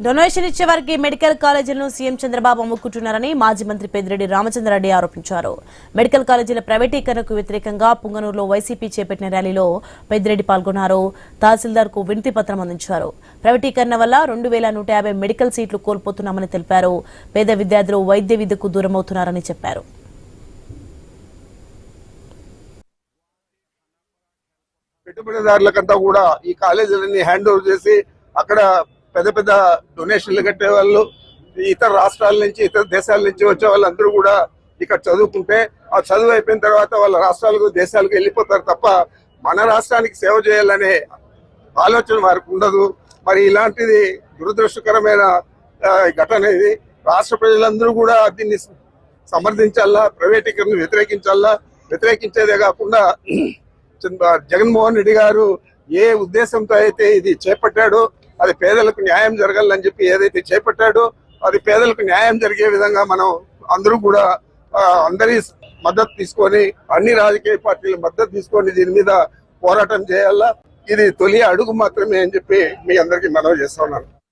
Donation ఇచ్చే వారికి medical కాలేజీలను CM Chandrababu అమ్ముకుంటున్నారని మాజీ మంత్రి పెద్దిరెడ్డి రామచంద్రారెడ్డి ఆరోపించారు. మెడికల్ కాలేజీల ప్రైవేటీకరణకు వ్యతిరేకంగా పుంగనూరులో వైసీపీ చేపట్టిన ర్యాలీలో పెద్దిరెడ్డి పాల్గొన్నారు. తహసీల్దార్ కు వినతి పత్రం అందించారు. ప్రైవేటీకరణ వల్ల 2150 మెడికల్ సీట్లు కోల్పోతున్నామని తెలిపారు. పేద విద్యార్థులు వైద్య విద్యకు దూరమవుతున్నారని చెప్పారు. పెట్టుబడిదారులకంతా కూడా ఈ కాలేజీలన్నీ హ్యాండ్ ఓవర్ చేసి అక్కడ పెద్ద పెద్ద డొనేషన్లు కట్టే వాళ్ళు ఇతర రాష్ట్రాల నుంచి ఇతర దేశాల నుంచి వచ్చే వాళ్ళందరూ కూడా ఇక్కడ చదువుకుంటే ఆ చదువు అయిపోయిన తర్వాత వాళ్ళ రాష్ట్రాలకు దేశాలకు వెళ్ళిపోతారు తప్ప మన రాష్ట్రానికి సేవ చేయాలనే ఆలోచన వారికి ఉండదు. మరి ఇలాంటిది దురదృష్టకరమైన ఘటన ఇది. రాష్ట్ర ప్రజలందరూ కూడా దీన్ని సమర్థించాలా, ప్రైవేటీకరణ వ్యతిరేకించేదే కాకుండా జగన్మోహన్ రెడ్డి గారు ఏ ఉద్దేశంతో అయితే ఇది చేపట్టాడో అది పేదలకు న్యాయం జరగాలని చెప్పి ఏదైతే చేపట్టాడో అది పేదలకు న్యాయం జరిగే విధంగా మనం అందరూ కూడా అందరి మద్దతు తీసుకొని అన్ని రాజకీయ పార్టీల మద్దతు తీసుకొని దీని మీద పోరాటం చేయాలా. ఇది తొలి అడుగు మాత్రమే అని చెప్పి మీ అందరికీ మనవి చేస్తా ఉన్నాను.